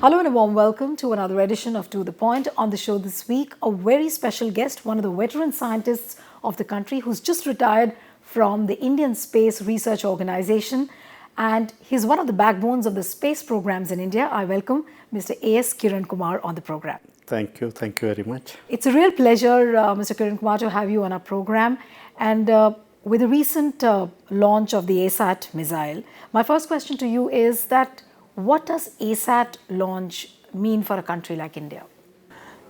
Hello and a warm welcome to another edition of To The Point. On the show this week, a very special guest, one of the veteran scientists of the country who's just retired from the Indian Space Research Organization, and he's one of the backbones of the space programs in India. I welcome Mr. AS Kiran Kumar on the program. Thank you very much. It's a real pleasure, Mr. Kiran Kumar, to have you on our program. And with the recent launch of the ASAT missile, my first question to you is that what does ASAT launch mean for a country like India?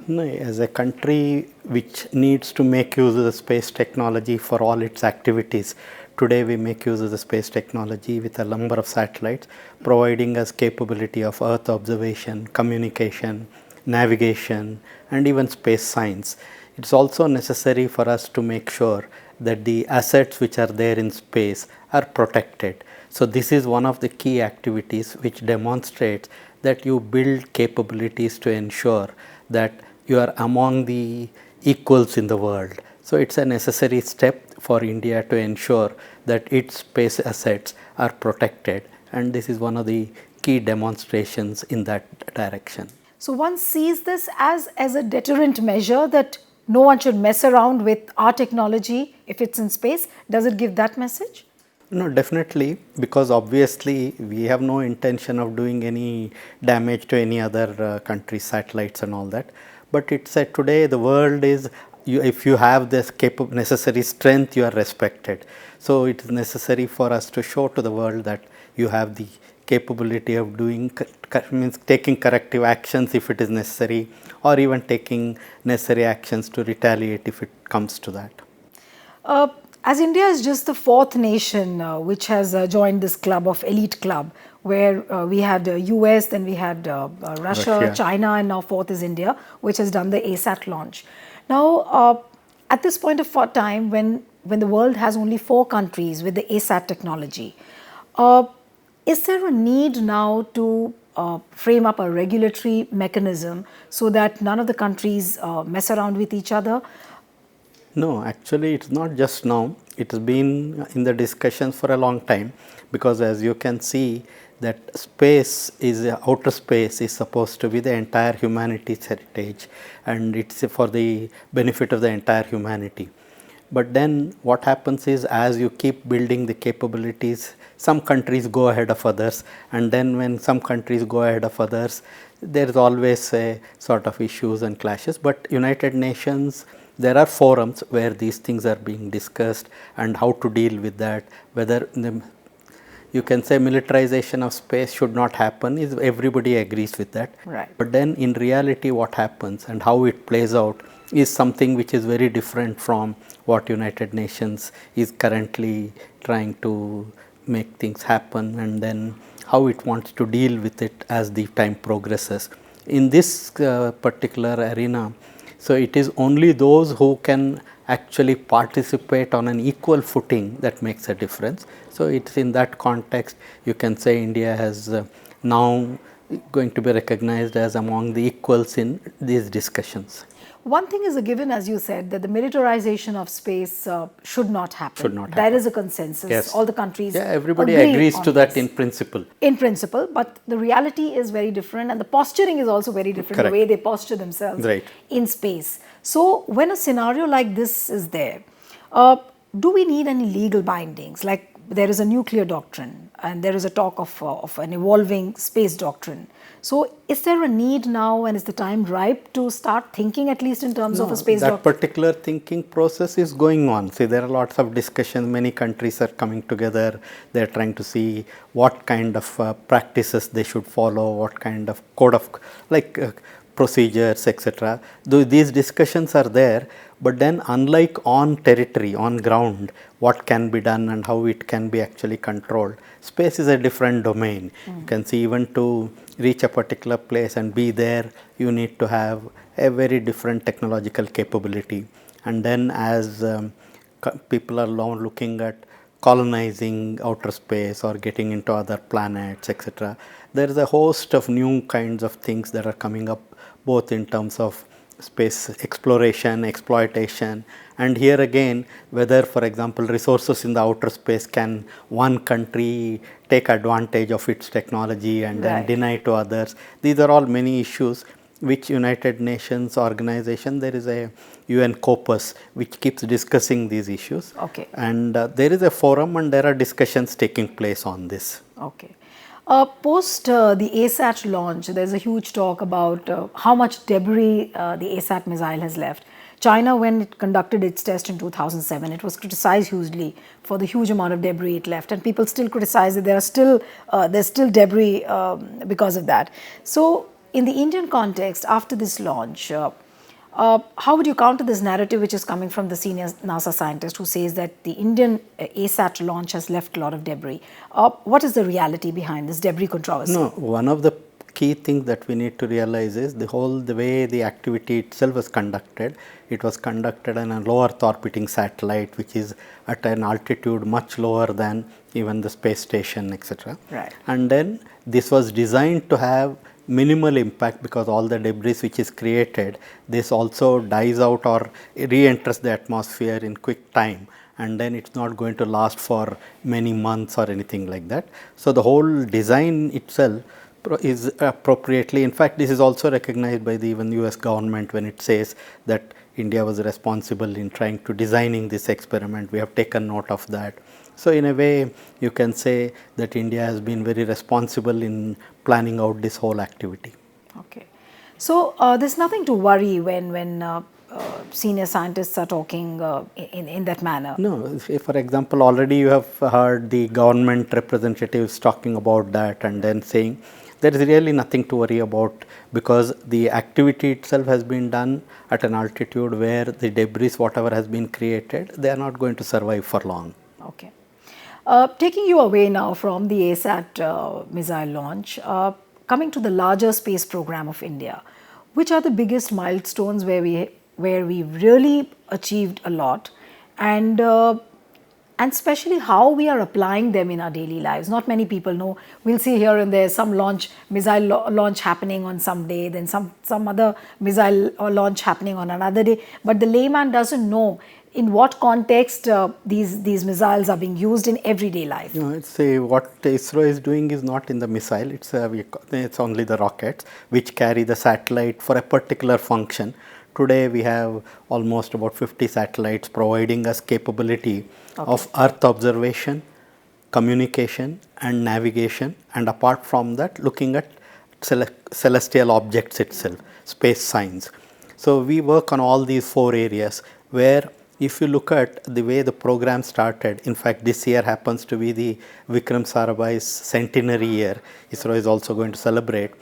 No, as a country which needs to make use of the space technology for all its activities, today we make use of the space technology with a number of satellites, providing us capability of Earth observation, communication, navigation, and even space science. It's also necessary for us to make sure that the assets which are there in space are protected. So this is one of the key activities which demonstrates that you build capabilities to ensure that you are among the equals in the world. So it's a necessary step for India to ensure that its space assets are protected, and this is one of the key demonstrations in that direction. So one sees this as a deterrent measure that no one should mess around with our technology if it's in space. Does it give that message? No, definitely, because obviously we have no intention of doing any damage to any other country's satellites and all that. But it's today the world is, if you have this necessary strength, you are respected. So it is necessary for us to show to the world that you have the capability of doing, means taking corrective actions if it is necessary, or even taking necessary actions to retaliate if it comes to that. As India is just the fourth nation which has joined this club of elite club, where we had US, then we had Russia, China, and now fourth is India, which has done the ASAT launch. Now, at this point of time, when the world has only 4 countries with the ASAT technology, is there a need now to frame up a regulatory mechanism so that none of the countries mess around with each other? No, actually it's not just now. It has been in the discussions for a long time, because as you can see that outer space is supposed to be the entire humanity's heritage, and it's for the benefit of the entire humanity. But then what happens is, as you keep building the capabilities, some countries go ahead of others, and then when some countries go ahead of others, there is always a sort of issues and clashes. But United Nations, there are forums where these things are being discussed and how to deal with that. Whether you can say militarization of space should not happen, is everybody agrees with that. Right. But then in reality what happens and how it plays out is something which is very different from what United Nations is currently trying to make things happen, and then how it wants to deal with it as the time progresses. In this particular arena, so it is only those who can actually participate on an equal footing that makes a difference. So it's in that context you can say India has now going to be recognized as among the equals in these discussions. One thing is a given, as you said, that the militarization of space should not happen. Should not happen. There is a consensus. Yes. All the countries everybody agree agrees on to that this. in principle. In principle, but the reality is very different, and the posturing is also very different. Correct. The way they posture themselves in space. So when a scenario like this is there, do we need any legal bindings? Like there is a nuclear doctrine, and there is a talk of an evolving space doctrine. So is there a need now, and is the time ripe to start thinking at least in terms of a space doctrine? That particular thinking process is going on. See, there are lots of discussions. Many countries are coming together. They are trying to see what kind of practices they should follow, what kind of code of procedures, etc. These discussions are there, but then unlike on territory, on ground, what can be done and how it can be actually controlled, space is a different domain. You can see, even to reach a particular place and be there, you need to have a very different technological capability. And then as people are now looking at colonizing outer space or getting into other planets, etc., there is a host of new kinds of things that are coming up, both in terms of space exploration, exploitation, and here again whether, for example, resources in the outer space, can one country take advantage of its technology and then deny to others. These are all many issues which United Nations organization, there is a UN COPUS which keeps discussing these issues. Okay. And there is a forum and there are discussions taking place on this. Okay. Post the ASAT launch, there's a huge talk about how much debris the ASAT missile has left. China, when it conducted its test in 2007, it was criticized hugely for the huge amount of debris it left, and people still criticize that there's still debris because of that. So, in the Indian context, after this launch, how would you counter this narrative which is coming from the senior NASA scientist who says that the Indian ASAT launch has left a lot of debris? What is the reality behind this debris controversy? No, one of the key things that we need to realize is the way the activity itself was conducted. It was conducted on a low Earth orbiting satellite which is at an altitude much lower than even the space station, etc. Right. And then this was designed to have minimal impact because all the debris which is created, this also dies out or re-enters the atmosphere in quick time, and then it's not going to last for many months or anything like that. So the whole design itself is appropriately, in fact this is also recognized by the even US government when it says that India was responsible in trying to designing this experiment. We have taken note of that. So in a way you can say that India has been very responsible in planning out this whole activity. Okay. So there's nothing to worry when senior scientists are talking in that manner? No, if for example already you have heard the government representatives talking about that and then saying there is really nothing to worry about because the activity itself has been done at an altitude where the debris, whatever has been created, they are not going to survive for long. Okay. Taking you away now from the ASAT missile launch, coming to the larger space program of India, which are the biggest milestones where we really achieved a lot, and especially how we are applying them in our daily lives. Not many people know. We'll see here and there some missile launch happening on some day, then some other missile launch happening on another day. But the layman doesn't know in what context these missiles are being used in everyday life. No, it's what ISRO is doing is not in the missile. It's only the rockets which carry the satellite for a particular function. Today we have almost about 50 satellites providing us capability of Earth observation, communication and navigation, and apart from that looking at celestial objects itself, space science. So we work on all these 4 areas where if you look at the way the program started, in fact this year happens to be the Vikram Sarabhai's centenary year. ISRO is also going to celebrate.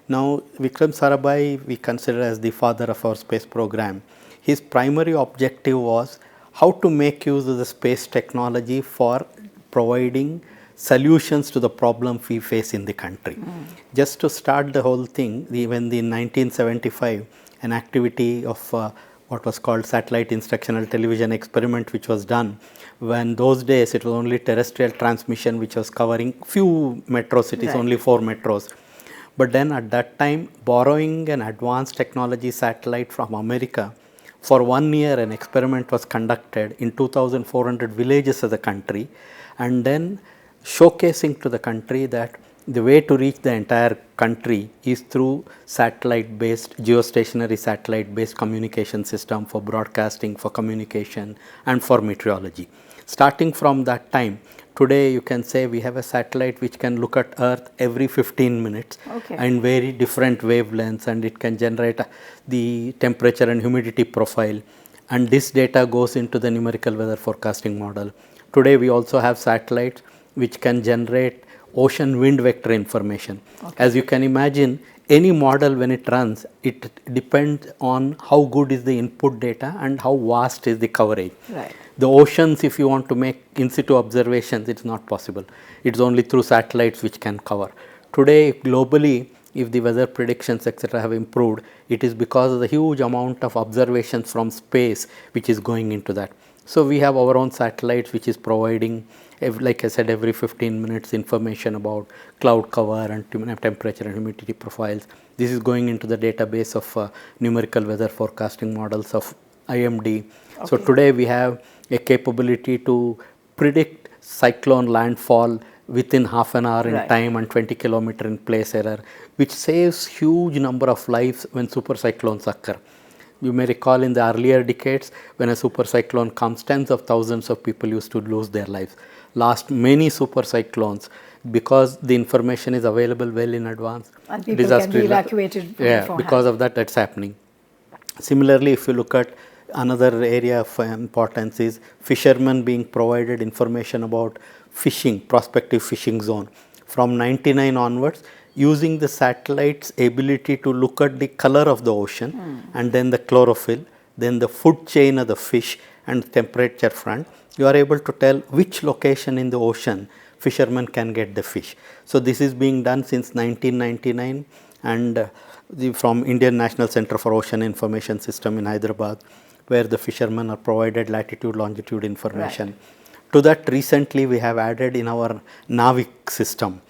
Now Vikram Sarabhai we consider as the father of our space program. His primary objective was how to make use of the space technology for providing solutions to the problem we face in the country. Just to start the whole thing, when in 1975 an activity of what was called satellite instructional television experiment which was done, when those days it was only terrestrial transmission which was covering few metro cities, only 4 metros. But then at that time, borrowing an advanced technology satellite from America, for 1 year an experiment was conducted in 2,400 villages of the country, and then showcasing to the country that the way to reach the entire country is through satellite based, geostationary satellite based communication system for broadcasting, for communication and for meteorology. Starting from that time, today you can say we have a satellite which can look at Earth every 15 minutes and very different wavelengths, and it can generate the temperature and humidity profile, and this data goes into the numerical weather forecasting model. Today we also have satellites which can generate ocean wind vector information. As you can imagine, any model when it runs, it depends on how good is the input data and how vast is the coverage. The oceans, if you want to make in situ observations, it's not possible. It's only through satellites which can cover. Today, globally, if the weather predictions, etc., have improved, it is because of the huge amount of observations from space which is going into that. So we have our own satellites which is providing, like I said, every 15 minutes information about cloud cover and temperature and humidity profiles. This is going into the database of numerical weather forecasting models of IMD. Okay. So today we have a capability to predict cyclone landfall within half an hour in right. time and 20 kilometer in place error, which saves huge number of lives when super cyclones occur. You may recall in the earlier decades when a super cyclone comes, tens of thousands of people used to lose their lives. Last many super cyclones, because the information is available well in advance, and people can be evacuated beforehand. Because of that, that's happening. Similarly, if you look at another area of importance is fishermen being provided information about fishing, prospective fishing zone. From 99 onwards, using the satellite's ability to look at the color of the ocean and then the chlorophyll, then the food chain of the fish and temperature front, you are able to tell which location in the ocean fishermen can get the fish. So this is being done since 1999 and from Indian National Center for Ocean Information System in Hyderabad, where the fishermen are provided latitude, longitude information. Right. To that, recently we have added in our Navik system.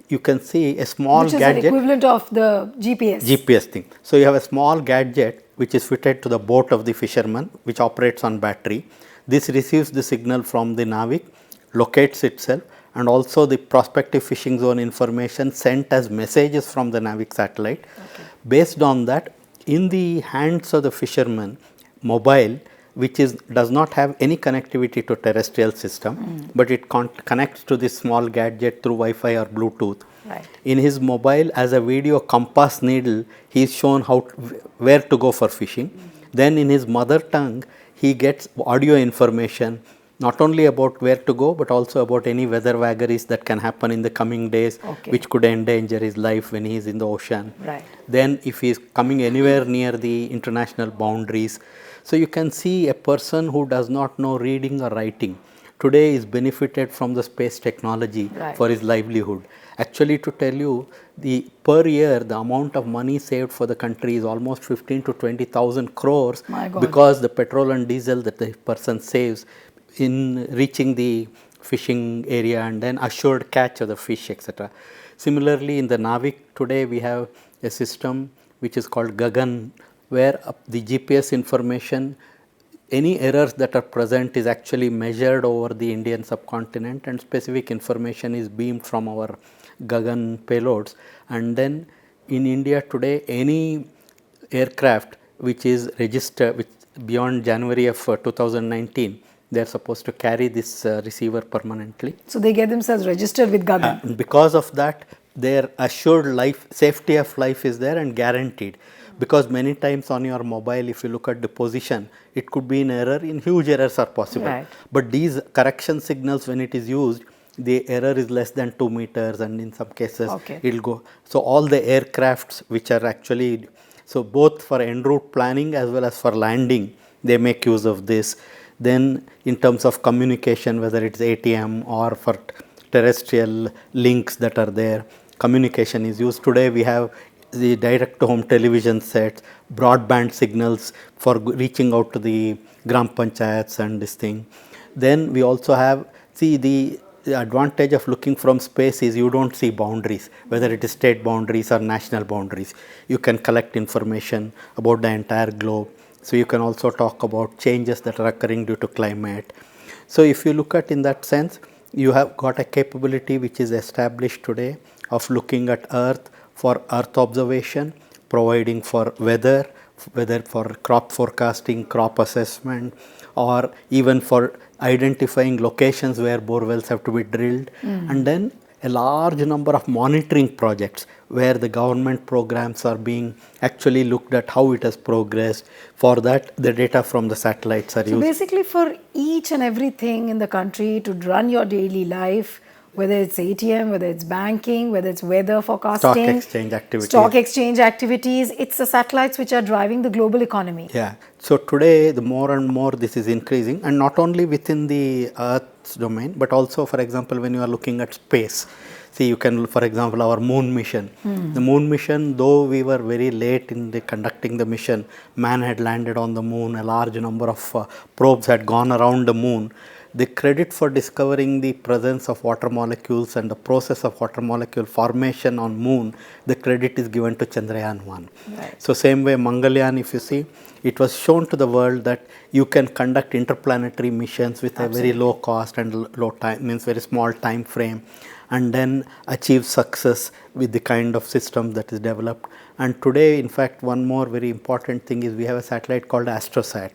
You can see a small gadget. Which is the equivalent of the GPS. GPS thing. So you have a small gadget which is fitted to the boat of the fisherman, which operates on battery. This receives the signal from the Navik, locates itself, and also the prospective fishing zone information sent as messages from the Navik satellite. Okay. Based on that, in the hands of the fisherman, mobile, which does not have any connectivity to terrestrial system, but it connects to this small gadget through Wi-Fi or Bluetooth. Right. In his mobile, as a video compass needle, he is shown where to go for fishing. Then in his mother tongue, he gets audio information, not only about where to go, but also about any weather vagaries that can happen in the coming days, okay. which could endanger his life when he is in the ocean. Right. Then if he is coming anywhere near the international boundaries. So you can see a person who does not know reading or writing today is benefited from the space technology right. for his livelihood. Actually, to tell you, per year the amount of money saved for the country is almost 15 to 20,000 crores because the petrol and diesel that the person saves in reaching the fishing area and then assured catch of the fish, etc. Similarly, in the Navik today we have a system which is called Gagan, where the GPS information, any errors that are present is actually measured over the Indian subcontinent and specific information is beamed from our Gagan payloads. And then in India today, any aircraft which is registered beyond January of 2019, they are supposed to carry this receiver permanently. So they get themselves registered with Gagan. Because of that, their assured safety of life is there and guaranteed. Because many times on your mobile, if you look at the position, it could be in error, in huge errors are possible. Right. But these correction signals, when it is used, the error is less than 2 meters and in some cases okay. it will go. So all the aircrafts which are actually, so both for en route planning as well as for landing, they make use of this. Then in terms of communication, whether it's ATM or for terrestrial links that are there, communication is used. Today we have the direct-to-home television sets, broadband signals for reaching out to the gram panchayats and this thing. Then we also have, the advantage of looking from space is you don't see boundaries, whether it is state boundaries or national boundaries. You can collect information about the entire globe. So you can also talk about changes that are occurring due to climate. So if you look at in that sense, you have got a capability which is established today of looking at Earth for Earth observation, providing for weather, whether for crop forecasting, crop assessment, or even for identifying locations where bore wells have to be drilled, and then a large number of monitoring projects where the government programs are being actually looked at how it has progressed. For that, the data from the satellites are used. So basically for each and everything in the country to run your daily life, whether it's ATM, whether it's banking, whether it's weather forecasting, stock exchange activities, it's the satellites which are driving the global economy. Yeah. So today, the more and more this is increasing, and not only within the Earth's domain, but also, for example, when you are looking at space. See, you can, for example, our moon mission. The moon mission, though we were very late in the conducting the mission, man had landed on the moon, a large number of probes had gone around the moon. The credit for discovering the presence of water molecules and the process of water molecule formation on moon, the credit is given to Chandrayaan-1. Right. So same way Mangalyaan, if you see, it was shown to the world that you can conduct interplanetary missions with a very low cost and low time, means very small time frame, and then achieve success with the kind of system that is developed. And today, in fact, one more very important thing is we have a satellite called ASTROSAT.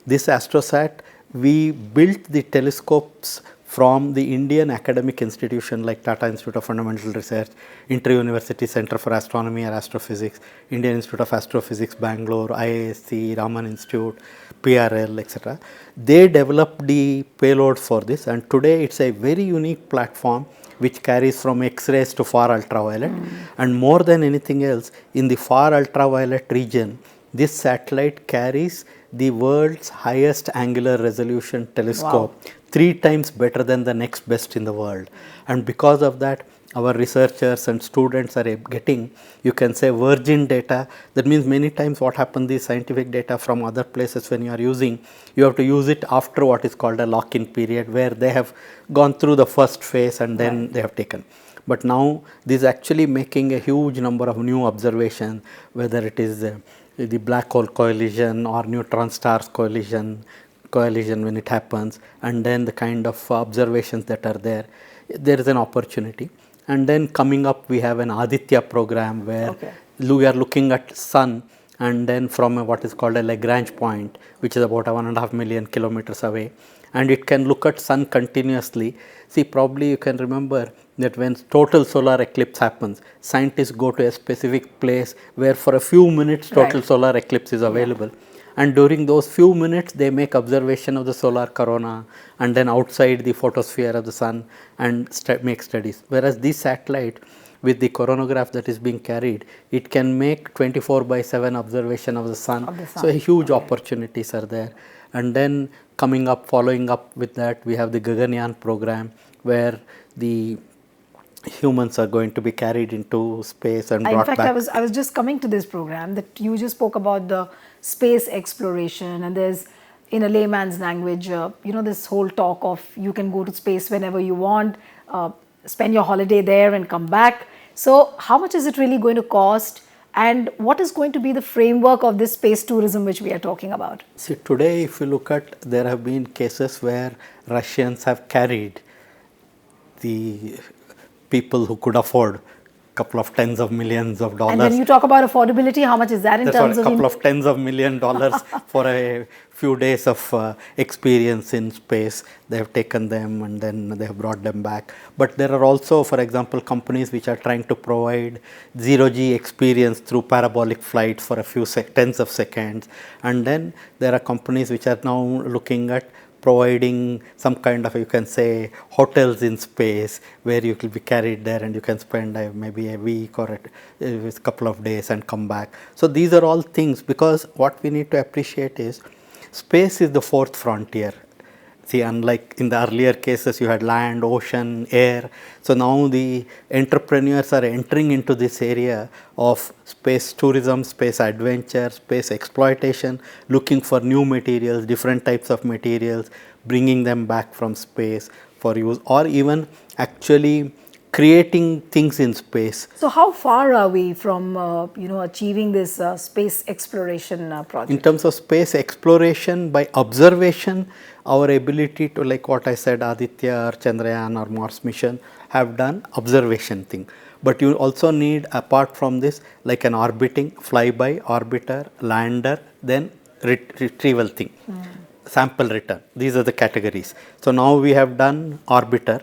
This ASTROSAT, we built the telescopes from the Indian academic institution like Tata Institute of Fundamental Research, Inter-University Center for Astronomy and Astrophysics, Indian Institute of Astrophysics, Bangalore, IISc, Raman Institute, PRL, etc. They developed the payload for this, and today it's a very unique platform which carries from X-rays to far ultraviolet. And more than anything else, in the far ultraviolet region, this satellite carries the world's highest angular resolution telescope, 3 times better than the next best in the world. And because of that, our researchers and students are getting, you can say, virgin data. That means many times what happens, the scientific data from other places when you are using, you have to use it after what is called a lock-in period, where they have gone through the first phase and then they have taken. But now this is actually making a huge number of new observations, whether it is the black hole collision or neutron stars collision when it happens, and then the kind of observations that are there, there is an opportunity. And then coming up, we have an Aditya program where we are looking at sun, and then from what is called a Lagrange point, which is about 1.5 million kilometers away, and it can look at sun continuously. See, probably you can remember that when total solar eclipse happens, scientists go to a specific place where for a few minutes total solar eclipse is available. And during those few minutes, they make observation of the solar corona and then outside the photosphere of the sun and make studies. Whereas this satellite, with the coronagraph that is being carried, it can make 24/7 observation of the sun. So huge opportunities are there. And then coming up, following up with that, we have the Gaganyaan program, where the humans are going to be carried into space and brought back. In fact, I was just coming to this program that you just spoke about the space exploration, and there's, in a layman's language, this whole talk of you can go to space whenever you want, spend your holiday there and come back. So how much is it really going to cost, and what is going to be the framework of this space tourism which we are talking about? See, today if you look at, there have been cases where Russians have carried the people who could afford couple of tens of millions of dollars. And when you talk about affordability, how much is that in terms of? A couple of tens of million dollars for a few days of experience in space. They have taken them and then they have brought them back. But there are also, for example, companies which are trying to provide zero-G experience through parabolic flights for a few tens of seconds. And then there are companies which are now looking at providing some kind of, you can say, hotels in space where you will be carried there and you can spend maybe a week or a couple of days and come back. So these are all things, because what we need to appreciate is space is the fourth frontier. See, unlike in the earlier cases, you had land, ocean, air. So now the entrepreneurs are entering into this area of space tourism, space adventure, space exploitation, looking for new materials, different types of materials, bringing them back from space for use, or even actually creating things in space. So how far are we from achieving this space exploration project? In terms of space exploration, by observation, our ability to, like what I said, Aditya or Chandrayaan or Mars mission have done observation thing. But you also need, apart from this, like an orbiting, flyby, orbiter, lander, then retrieval thing, sample return. These are the categories. So now we have done orbiter,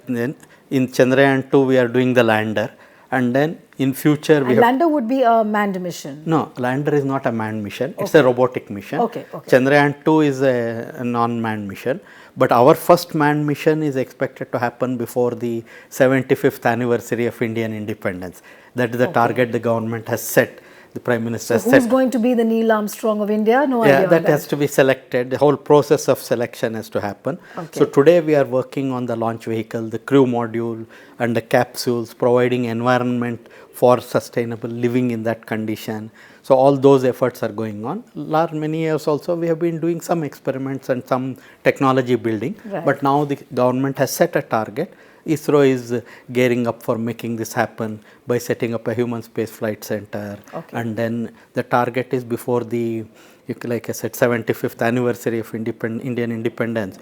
then in Chandrayaan 2 we are doing the lander, and then in future we lander would be a manned mission? No, lander is not a manned mission, it's a robotic mission. Chandrayaan 2 is a non-manned mission, but our first manned mission is expected to happen before the 75th anniversary of Indian independence. That is the target the government has set, The Prime Minister So who's going to be the Neil Armstrong of India? No idea. Yeah, that has to be selected. The whole process of selection has to happen. Okay. So today we are working on the launch vehicle, the crew module and the capsules, providing environment for sustainable living in that condition. So all those efforts are going on. Last many years also we have been doing some experiments and some technology building. Right. But now the government has set a target. ISRO is gearing up for making this happen by setting up a human space flight center. Okay. And then the target is before the, like I said, 75th anniversary of Indian independence,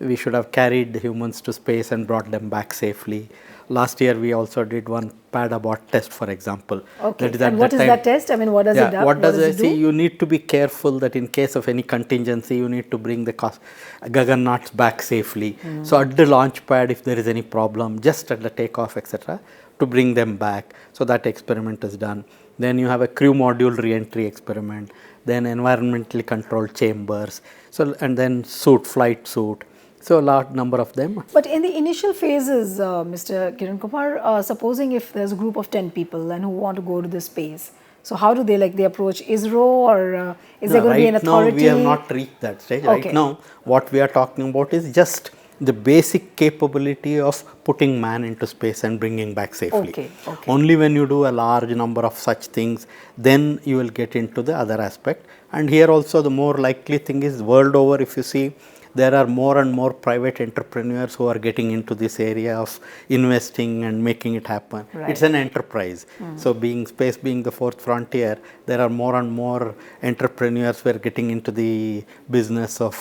we should have carried humans to space and brought them back safely. Last year we also did one pad abort test, for example. Okay. And what is that test? I mean, what does it do? What does it do? You need to be careful that in case of any contingency, you need to bring the Gagannauts back safely. So at the launch pad, if there is any problem, just at the takeoff, etc., to bring them back. So that experiment is done. Then you have a crew module re-entry experiment. Then environmentally controlled chambers. So and then flight suit. So a large number of them. But in the initial phases, Mr. Kiran Kumar, supposing if there's a group of 10 people and who want to go to the space, so how do they approach ISRO, or is there going to be an authority? Right now we have not reached that stage. Okay. Right now what we are talking about is just the basic capability of putting man into space and bringing back safely. Okay. Only when you do a large number of such things, then you will get into the other aspect. And here also the more likely thing is, world over, if you see, there are more and more private entrepreneurs who are getting into this area of investing and making it happen. Right. It's an enterprise. So space being the fourth frontier, there are more and more entrepreneurs who are getting into the business of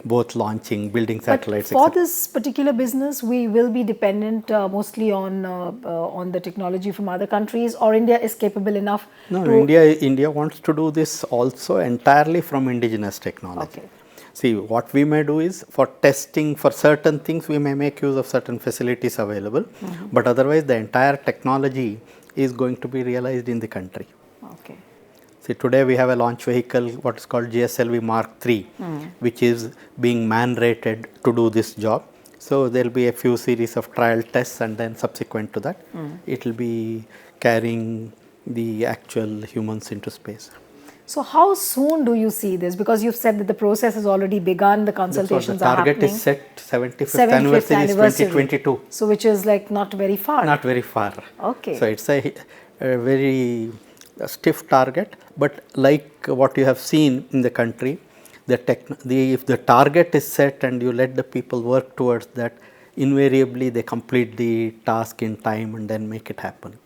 both launching, building satellites. But for this particular business, we will be dependent mostly on the technology from other countries, or India is capable enough? No, India wants to do this also entirely from indigenous technology. Okay. See, what we may do is, for testing for certain things, we may make use of certain facilities available, but otherwise the entire technology is going to be realized in the country. Okay. See, today we have a launch vehicle, what is called GSLV Mark III, which is being man-rated to do this job. So there will be a few series of trial tests, and then subsequent to that, it will be carrying the actual humans into space. So how soon do you see this? Because you've said that the process has already begun, the consultations are happening. The target is set, 75th anniversary is 2022. So which is not very far. Not very far. Okay. So it's a very stiff target, but like what you have seen in the country, if the target is set and you let the people work towards that, invariably they complete the task in time and then make it happen.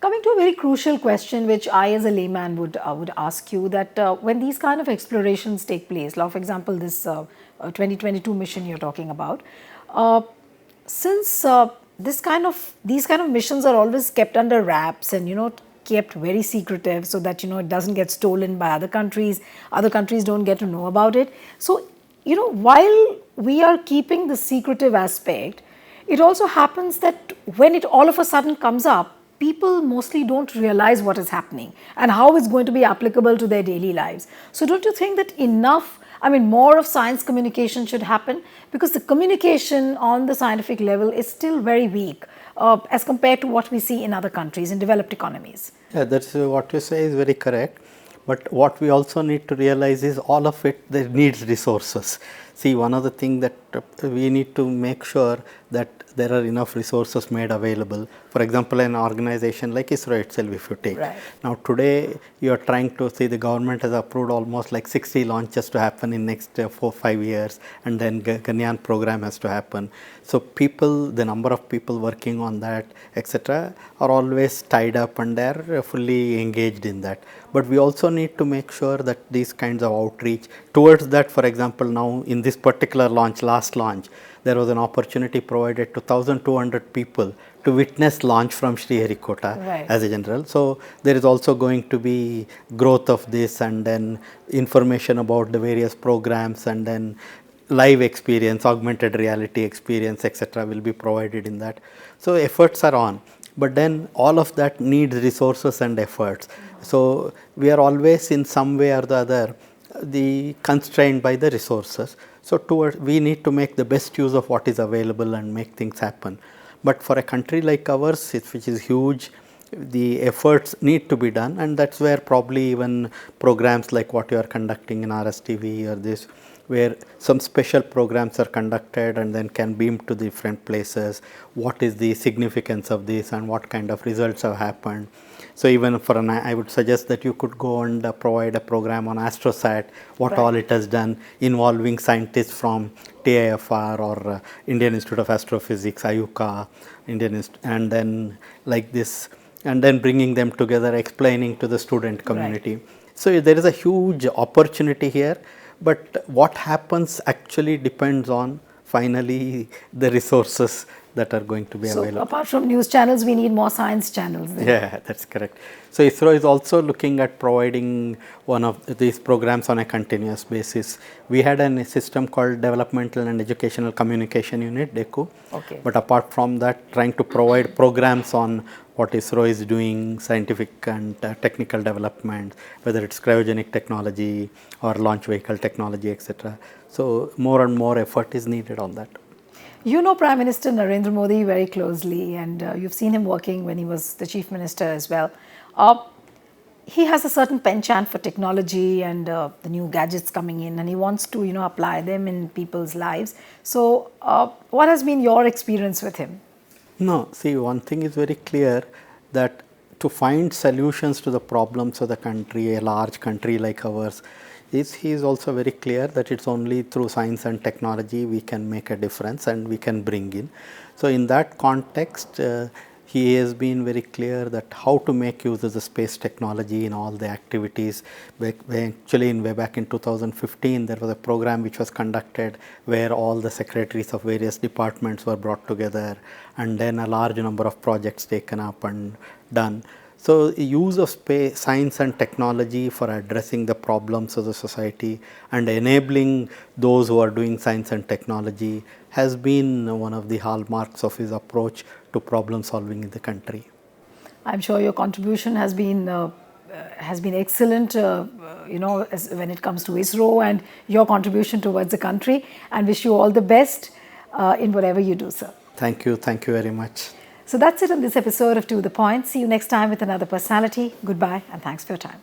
Coming to a very crucial question, which I as a layman would ask you, that when these kind of explorations take place, like for example this 2022 mission you're talking about, since these kind of missions are always kept under wraps and kept very secretive, so that it doesn't get stolen by other countries don't get to know about it. So while we are keeping the secretive aspect, it also happens that when it all of a sudden comes up, people mostly don't realize what is happening and how it's going to be applicable to their daily lives. So don't you think that more of science communication should happen? Because the communication on the scientific level is still very weak as compared to what we see in other countries, in developed economies. Yeah, that's what you say is very correct. But what we also need to realize is all of it needs resources. See, one of the things that we need to make sure that there are enough resources made available. For example, an organization like ISRO itself, if you take. Right. Now today you are trying to see, the government has approved almost like 60 launches to happen in next 4-5 years, and then Gaganyaan program has to happen. So the number of people working on that, etc., are always tied up and they are fully engaged in that. But we also need to make sure that these kinds of outreach towards that, for example, now in this particular launch, last launch, there was an opportunity provided to 1,200 people to witness launch from Sriharikota as a general. So there is also going to be growth of this, and then information about the various programs, and then live experience, augmented reality experience, etc., will be provided in that. So efforts are on, but then all of that needs resources and efforts. So we are always in some way or the other constrained by the resources. So we need to make the best use of what is available and make things happen. But for a country like ours, which is huge, the efforts need to be done, and that's where probably even programs like what you are conducting in RSTV or this, where some special programs are conducted and then can beam to different places, what is the significance of this and what kind of results have happened. So even for I would suggest that you could go and provide a program on ASTROSAT, what all it has done, involving scientists from TIFR or Indian Institute of Astrophysics, IUCA, and then like this, and then bringing them together, explaining to the student community. Right. So there is a huge opportunity here, but what happens actually depends on finally the resources that are going to be available. So apart from news channels, we need more science channels then. Yeah, that's correct. So ISRO is also looking at providing one of these programs on a continuous basis. We had a system called Developmental and Educational Communication Unit, DECU. Okay. But apart from that, trying to provide programs on what ISRO is doing, scientific and technical development, whether it's cryogenic technology or launch vehicle technology, etc. So more and more effort is needed on that. You know Prime Minister Narendra Modi very closely, and you've seen him working when he was the Chief Minister as well. He has a certain penchant for technology and the new gadgets coming in, and he wants to, apply them in people's lives. So, what has been your experience with him? No, see, one thing is very clear, that to find solutions to the problems of the country, a large country like ours, he is also very clear that it's only through science and technology we can make a difference and we can bring in. So in that context, he has been very clear that how to make use of the space technology in all the activities. Actually, way back in 2015, there was a program which was conducted where all the secretaries of various departments were brought together, and then a large number of projects taken up and done. So, use of space, science and technology for addressing the problems of the society and enabling those who are doing science and technology has been one of the hallmarks of his approach to problem solving in the country. I'm sure your contribution has been excellent, when it comes to ISRO and your contribution towards the country, and wish you all the best in whatever you do, sir. Thank you very much. So that's it on this episode of To The Point. See you next time with another personality. Goodbye and thanks for your time.